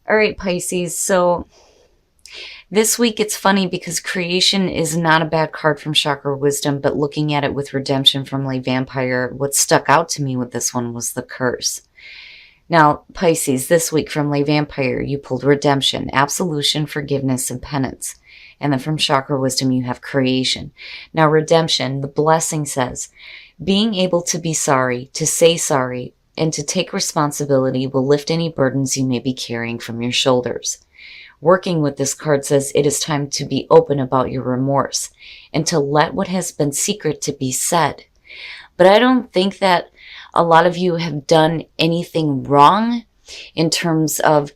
All right, Pisces. So this week it's funny because creation is not a bad card from Chakra Wisdom, but looking at it with redemption from Lay Vampire, what stuck out to me with this one was the curse. Now, Pisces, this week from Lay Vampire, you pulled redemption, absolution, forgiveness, and penance. And then from Chakra Wisdom, you have creation. Now, redemption, the blessing says, being able to be sorry, to say sorry, and to take responsibility will lift any burdens you may be carrying from your shoulders. Working with this card says it is time to be open about your remorse and to let what has been secret to be said. But I don't think that a lot of you have done anything wrong in terms of,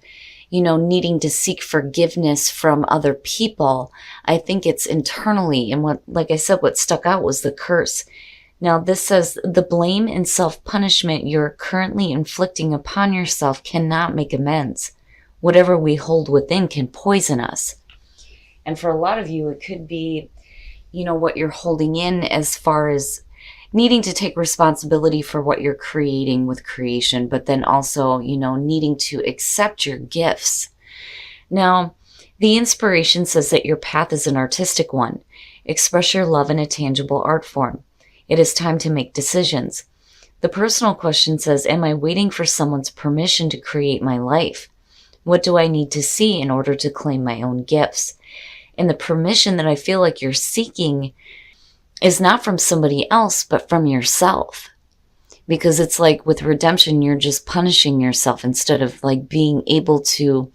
needing to seek forgiveness from other people. I think it's internally. And like I said, what stuck out was the curse. Now, this says the blame and self-punishment you're currently inflicting upon yourself cannot make amends. Whatever we hold within can poison us. And for a lot of you, it could be, what you're holding in as far as needing to take responsibility for what you're creating with creation, but then also, needing to accept your gifts. Now, the inspiration says that your path is an artistic one. Express your love in a tangible art form. It is time to make decisions. The personal question says, am I waiting for someone's permission to create my life? What do I need to see in order to claim my own gifts? And the permission that I feel like you're seeking is not from somebody else, but from yourself. Because it's like with redemption, you're just punishing yourself instead of like being able to,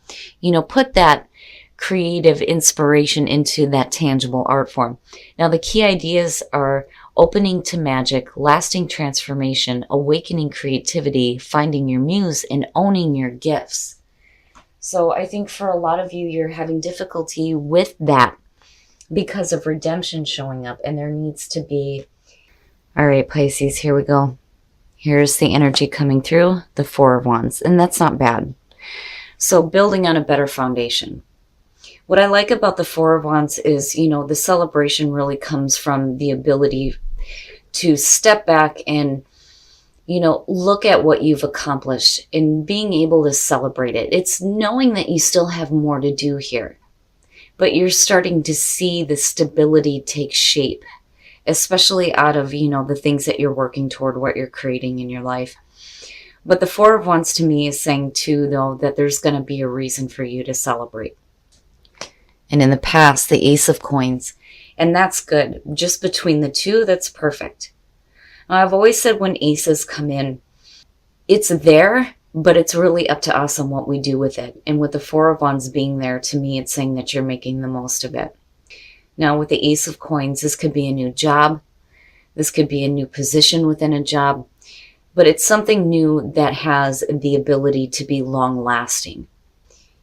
put that creative inspiration into that tangible art form. Now, the key ideas are opening to magic, lasting transformation, awakening creativity, finding your muse, and owning your gifts. So I think for a lot of you, you're having difficulty with that because of redemption showing up, and there needs to be... All right, Pisces, here we go. Here's the energy coming through, the Four of Wands, and that's not bad. So building on a better foundation. What I like about the Four of Wands is, the celebration really comes from the ability to step back and look at what you've accomplished and being able to celebrate it. It's knowing that you still have more to do here, but you're starting to see the stability take shape, especially out of, the things that you're working toward, what you're creating in your life. But the Four of Wands to me is saying too, though, that there's going to be a reason for you to celebrate. And in the past, the Ace of Coins, and that's good. Just between the two, that's perfect. Now, I've always said when aces come in, it's there, but it's really up to us on what we do with it. And with the Four of Wands being there, to me, it's saying that you're making the most of it. Now, with the Ace of Coins, this could be a new job. This could be a new position within a job. But it's something new that has the ability to be long-lasting.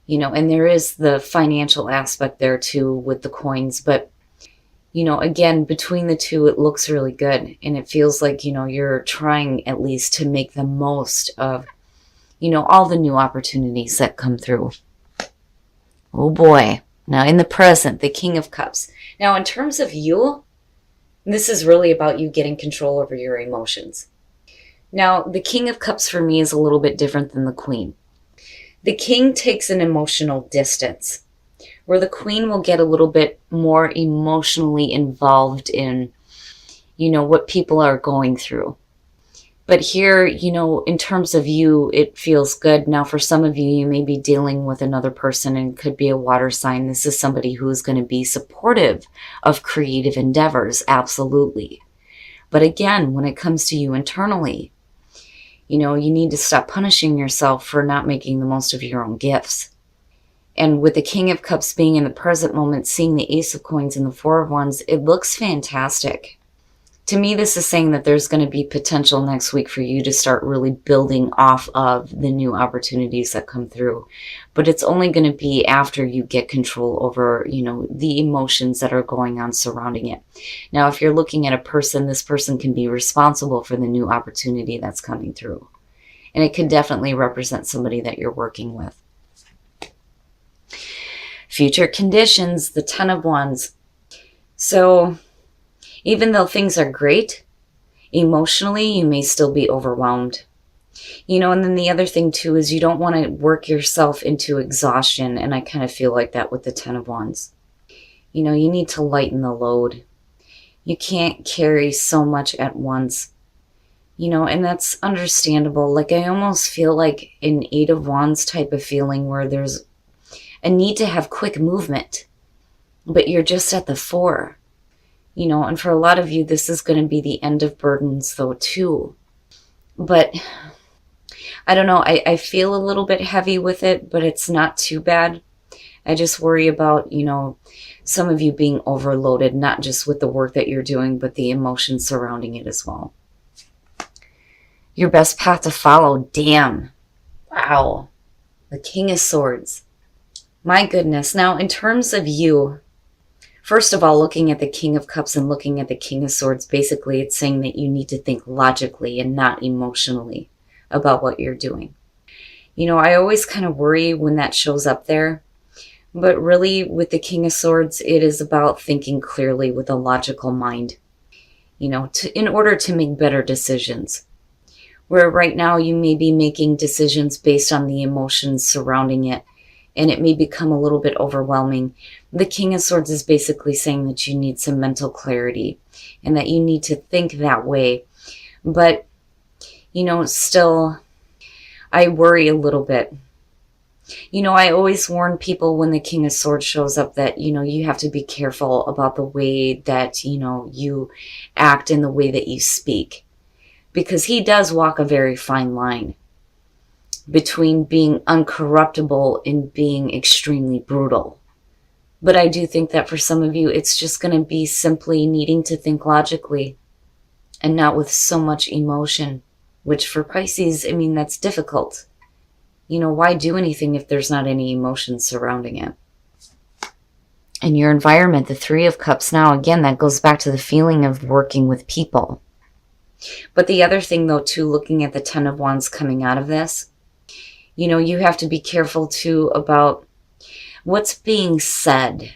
And there is the financial aspect there, too, with the coins. But again, between the two, it looks really good. And it feels like, you're trying at least to make the most of, all the new opportunities that come through. Oh boy. Now in the present, the King of Cups. Now in terms of you, this is really about you getting control over your emotions. Now the King of Cups for me is a little bit different than the Queen. The King takes an emotional distance, where the Queen will get a little bit more emotionally involved in, what people are going through. But here, in terms of you, it feels good. Now, for some of you, you may be dealing with another person and could be a water sign. This is somebody who is going to be supportive of creative endeavors, absolutely. But again, when it comes to you internally, you need to stop punishing yourself for not making the most of your own gifts. And with the King of Cups being in the present moment, seeing the Ace of Coins and the Four of Wands, it looks fantastic. To me, this is saying that there's going to be potential next week for you to start really building off of the new opportunities that come through. But it's only going to be after you get control over, the emotions that are going on surrounding it. Now, if you're looking at a person, this person can be responsible for the new opportunity that's coming through. And it can definitely represent somebody that you're working with. Future conditions, the Ten of Wands. So even though things are great, emotionally, you may still be overwhelmed. And then the other thing too is you don't want to work yourself into exhaustion. And I kind of feel like that with the Ten of Wands. You need to lighten the load. You can't carry so much at once. And that's understandable. Like, I almost feel like an Eight of Wands type of feeling where there's a need to have quick movement, but you're just at the Four. And for a lot of you, this is going to be the end of burdens though too. But I don't know, I feel a little bit heavy with it, but it's not too bad. I just worry about, some of you being overloaded, not just with the work that you're doing, but the emotions surrounding it as well. Your best path to follow. Damn. Wow. The King of Swords. My goodness. Now, in terms of you, first of all, looking at the King of Cups and looking at the King of Swords, basically it's saying that you need to think logically and not emotionally about what you're doing. I always kind of worry when that shows up there. But really, with the King of Swords, it is about thinking clearly with a logical mind, in order to make better decisions. Where right now you may be making decisions based on the emotions surrounding it, and it may become a little bit overwhelming. The King of Swords is basically saying that you need some mental clarity and that you need to think that way. But, still, I worry a little bit. I always warn people when the King of Swords shows up that, you have to be careful about the way that, you act and the way that you speak. Because he does walk a very fine line between being uncorruptible and being extremely brutal. But I do think that for some of you, it's just going to be simply needing to think logically and not with so much emotion, which for Pisces, that's difficult. Why do anything if there's not any emotion surrounding it? And your environment, the Three of Cups, now again, that goes back to the feeling of working with people. But the other thing, though, too, looking at the Ten of Wands coming out of this, you have to be careful, too, about what's being said.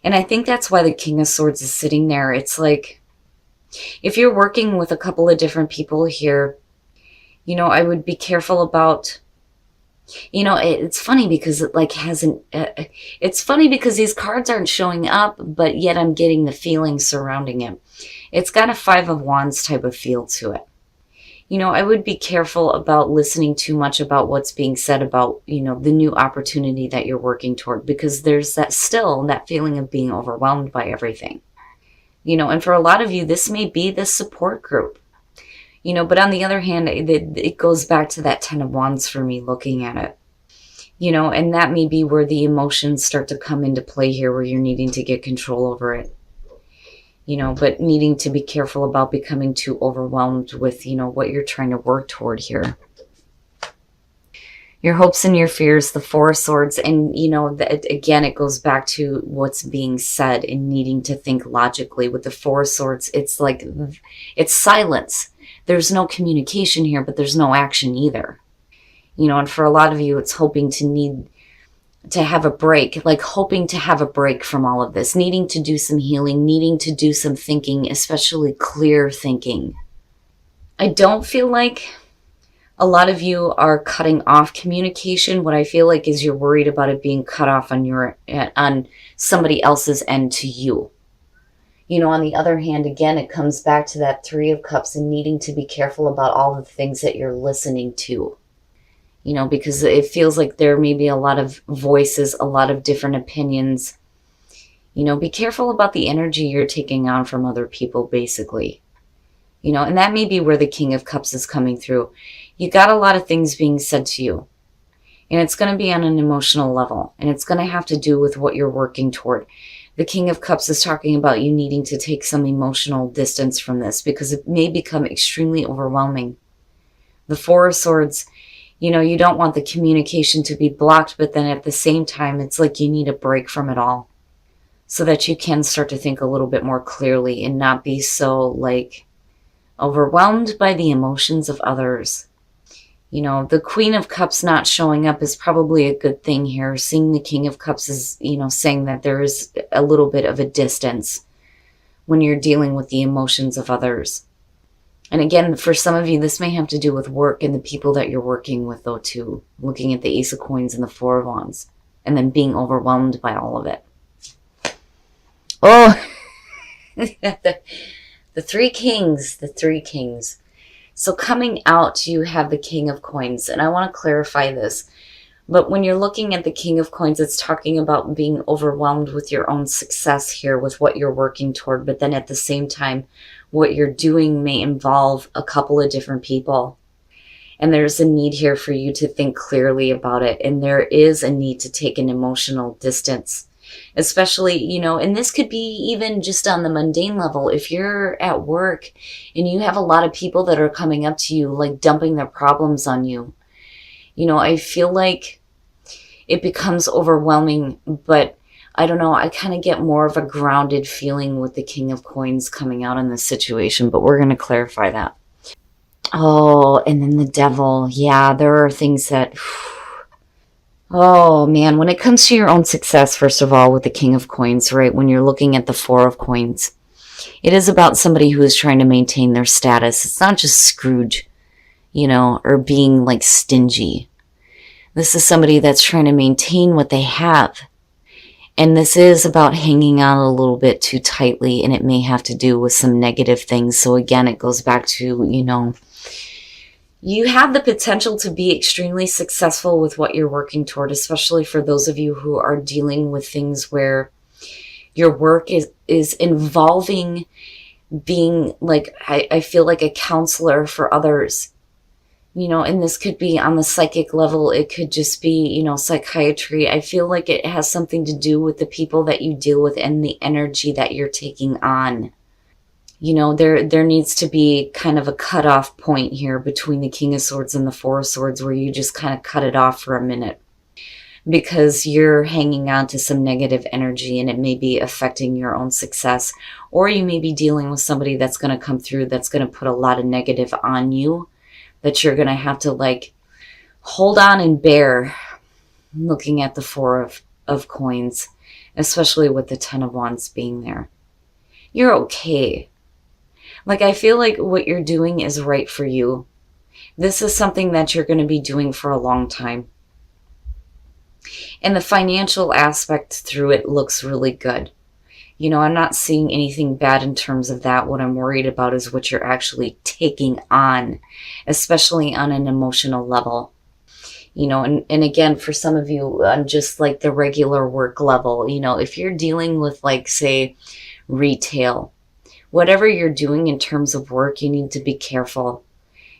And I think that's why the King of Swords is sitting there. It's like, if you're working with a couple of different people here, I would be careful about, it's funny because it hasn't, it's funny because these cards aren't showing up, but yet I'm getting the feeling surrounding it. It's got a Five of Wands type of feel to it. I would be careful about listening too much about what's being said about, the new opportunity that you're working toward, because there's that feeling of being overwhelmed by everything. And for a lot of you, this may be the support group. But on the other hand, it goes back to that Ten of Wands for me looking at it. And that may be where the emotions start to come into play here, where you're needing to get control over it. But needing to be careful about becoming too overwhelmed with, what you're trying to work toward here. Your hopes and your fears, the Four of Swords, and, again, it goes back to what's being said and needing to think logically. With the Four of Swords, it's like, it's silence. There's no communication here, but there's no action either. And for a lot of you, it's hoping to have a break, like hoping to have a break from all of this, needing to do some healing, needing to do some thinking, especially clear thinking. I don't feel like a lot of you are cutting off communication. What I feel like is you're worried about it being cut off on somebody else's end to you. On the other hand, again, it comes back to that Three of Cups and needing to be careful about all the things that you're listening to. Because it feels like there may be a lot of voices, a lot of different opinions. Be careful about the energy you're taking on from other people, basically. And that may be where the King of Cups is coming through. You got a lot of things being said to you. And it's going to be on an emotional level. And it's going to have to do with what you're working toward. The King of Cups is talking about you needing to take some emotional distance from this, because it may become extremely overwhelming. The Four of Swords, you don't want the communication to be blocked, but then at the same time, it's like you need a break from it all so that you can start to think a little bit more clearly and not be so overwhelmed by the emotions of others. The Queen of Cups not showing up is probably a good thing here. Seeing the King of Cups is, saying that there is a little bit of a distance when you're dealing with the emotions of others. And again, for some of you, this may have to do with work and the people that you're working with, though, too. Looking at the Ace of Coins and the Four of Wands, and then being overwhelmed by all of it. Oh, the Three Kings, the Three Kings. So coming out, you have the King of Coins, and I want to clarify this. But when you're looking at the King of Coins, it's talking about being overwhelmed with your own success here, with what you're working toward. But then at the same time, what you're doing may involve a couple of different people. And there's a need here for you to think clearly about it. And there is a need to take an emotional distance. Especially, you know, and this could be even just on the mundane level. If you're at work and you have a lot of people that are coming up to you, like dumping their problems on you, you know, I feel like it becomes overwhelming, but I don't know, I kind of get more of a grounded feeling with the King of Coins coming out in this situation, but we're going to clarify that. Oh, and then the Devil. Yeah, there are things that... Oh, man, when it comes to your own success, first of all, with the King of Coins, right, when you're looking at the Four of Coins, it is about somebody who is trying to maintain their status. It's not just Scrooge, you know, or being like stingy. This is somebody that's trying to maintain what they have. And this is about hanging on a little bit too tightly, and it may have to do with some negative things. So again, it goes back to, you know, you have the potential to be extremely successful with what you're working toward, especially for those of you who are dealing with things where your work is involving being like, I feel like a counselor for others. You know, and this could be on the psychic level. It could just be, you know, psychiatry. I feel like it has something to do with the people that you deal with and the energy that you're taking on. You know, there needs to be kind of a cutoff point here between the King of Swords and the Four of Swords where you just kind of cut it off for a minute because you're hanging on to some negative energy and it may be affecting your own success. Or you may be dealing with somebody that's going to come through that's going to put a lot of negative on you, that you're going to have to like hold on and bear, looking at the Four of Coins, especially with the Ten of Wands being there. You're okay. Like, I feel like what you're doing is right for you. This is something that you're going to be doing for a long time. And the financial aspect through it looks really good. You know, I'm not seeing anything bad in terms of that. What I'm worried about is what you're actually taking on, especially on an emotional level. You know, and again, for some of you, on just like the regular work level, you know, if you're dealing with like, say, retail, whatever you're doing in terms of work, you need to be careful.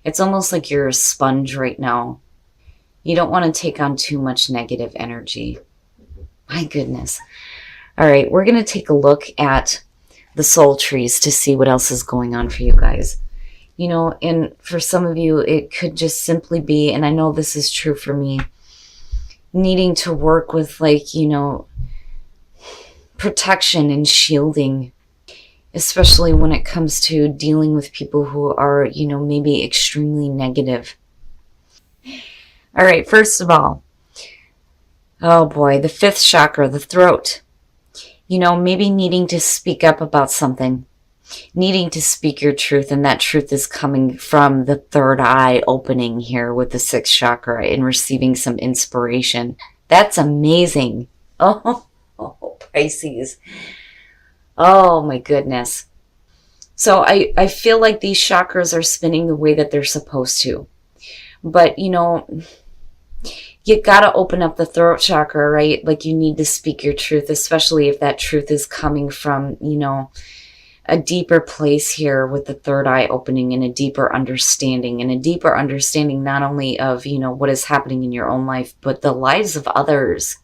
It's almost like you're a sponge right now. You don't want to take on too much negative energy. My goodness. All right, we're going to take a look at the soul trees to see what else is going on for you guys. You know, and for some of you, it could just simply be, and I know this is true for me, needing to work with, like, you know, protection and shielding, especially when it comes to dealing with people who are, you know, maybe extremely negative. All right, first of all, oh boy, the fifth chakra, the throat. You know, maybe needing to speak up about something, needing to speak your truth, and that truth is coming from the third eye opening here with the sixth chakra and receiving some inspiration. That's amazing. Oh, Pisces. Oh my goodness. So I feel like these chakras are spinning the way that they're supposed to. But, you know, you got to open up the throat chakra, right? Like, you need to speak your truth, especially if that truth is coming from, you know, a deeper place here with the third eye opening, and a deeper understanding not only of, you know, what is happening in your own life, but the lives of others,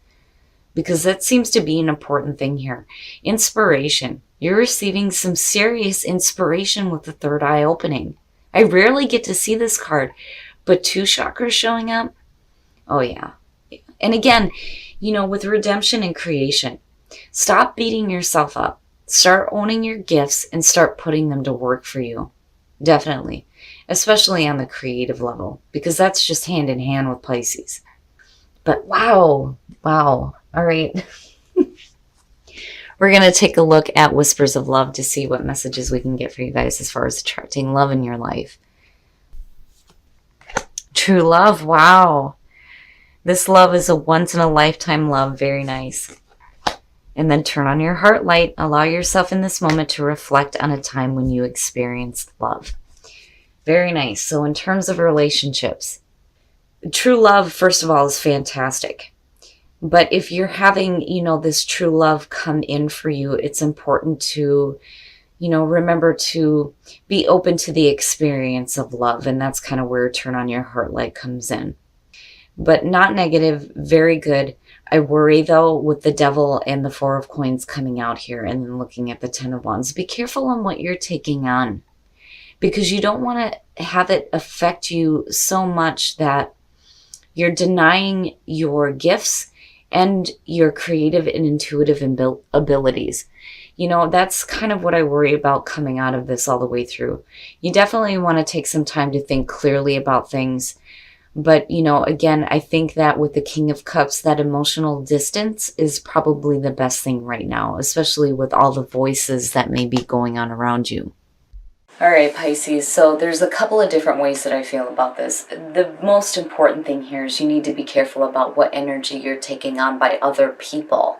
because that seems to be an important thing here. Inspiration. You're receiving some serious inspiration with the third eye opening. I rarely get to see this card, but two chakras showing up. Oh, yeah. And again, you know, with redemption and creation, stop beating yourself up. Start owning your gifts and start putting them to work for you. Definitely. Especially on the creative level, because that's just hand in hand with Pisces. But wow. Wow. All right. We're going to take a look at Whispers of Love to see what messages we can get for you guys as far as attracting love in your life. True love. Wow. This love is a once-in-a-lifetime love. Very nice. And then turn on your heart light. Allow yourself in this moment to reflect on a time when you experienced love. Very nice. So in terms of relationships, true love, first of all, is fantastic. But if you're having, this true love come in for you, it's important to, remember to be open to the experience of love. And that's kind of where turn on your heart light comes in. But not negative, very good. I worry, though, with the Devil and the Four of Coins coming out here and then looking at the Ten of Wands. Be careful on what you're taking on, because you don't want to have it affect you so much that you're denying your gifts and your creative and intuitive abilities. That's kind of what I worry about coming out of this all the way through. You definitely want to take some time to think clearly about things. But, again, I think that with the King of Cups, that emotional distance is probably the best thing right now, especially with all the voices that may be going on around you. All right, Pisces, so there's a couple of different ways that I feel about this. The most important thing here is you need to be careful about what energy you're taking on by other people.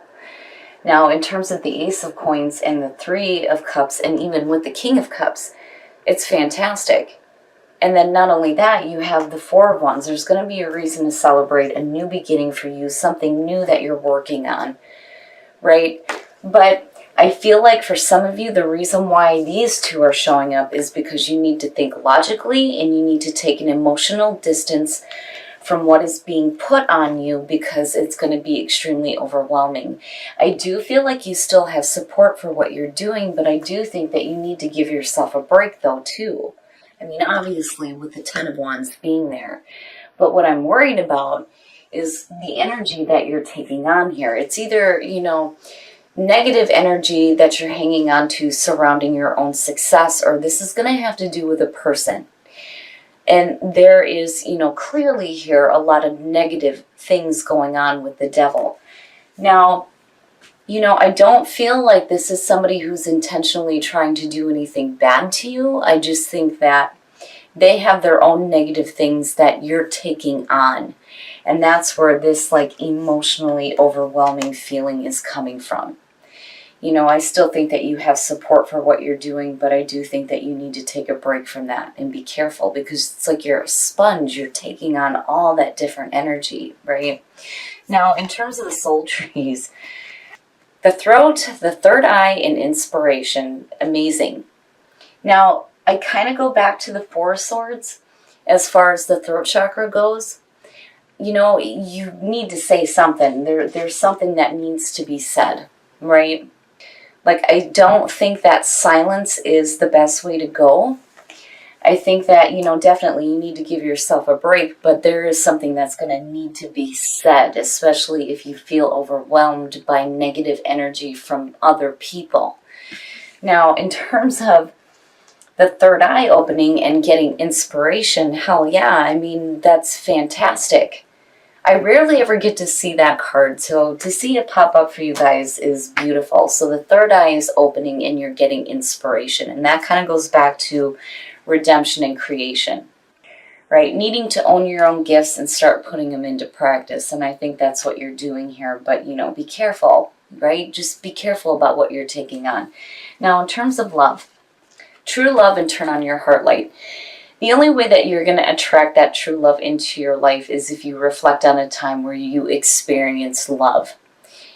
Now, in terms of the Ace of Coins and the Three of Cups, and even with the King of Cups, it's fantastic. And then not only that, you have the Four of Wands. There's going to be a reason to celebrate a new beginning for you, something new that you're working on, right? But I feel like for some of you, the reason why these two are showing up is because you need to think logically and you need to take an emotional distance from what is being put on you, because it's going to be extremely overwhelming. I do feel like you still have support for what you're doing, but I do think that you need to give yourself a break though too. I mean, obviously with the Ten of Wands being there, but what I'm worried about is the energy that you're taking on here. It's either, negative energy that you're hanging on to surrounding your own success, or this is going to have to do with a person. And there is, clearly here a lot of negative things going on with the Devil. Now, I don't feel like this is somebody who's intentionally trying to do anything bad to you. I just think that they have their own negative things that you're taking on. And that's where this emotionally overwhelming feeling is coming from. I still think that you have support for what you're doing, but I do think that you need to take a break from that and be careful, because it's like you're a sponge. You're taking on all that different energy, right? Now, in terms of the soul trees, the throat, the third eye, and inspiration, amazing. Now, I kind of go back to the Four of Swords as far as the throat chakra goes. You need to say something. There's something that needs to be said, right? I don't think that silence is the best way to go. I think that, definitely you need to give yourself a break, but there is something that's going to need to be said, especially if you feel overwhelmed by negative energy from other people. Now, in terms of the third eye opening and getting inspiration, hell yeah, I mean, that's fantastic. I rarely ever get to see that card, so to see it pop up for you guys is beautiful. So the third eye is opening and you're getting inspiration, and that kind of goes back to redemption and creation, right? Needing to own your own gifts and start putting them into practice, and I think that's what you're doing here. But, be careful, right? Just be careful about what you're taking on. Now, in terms of love, true love and turn on your heart light. The only way that you're going to attract that true love into your life is if you reflect on a time where you experience love.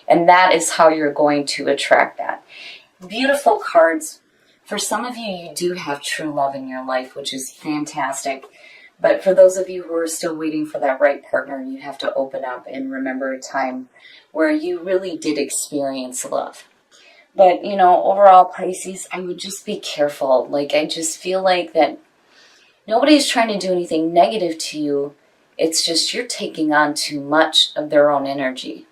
And that is how you're going to attract that. Beautiful cards. For some of you, you do have true love in your life, which is fantastic. But for those of you who are still waiting for that right partner, you have to open up and remember a time where you really did experience love. But, overall, Pisces, I would just be careful. I just feel like that nobody's trying to do anything negative to you. It's just you're taking on too much of their own energy.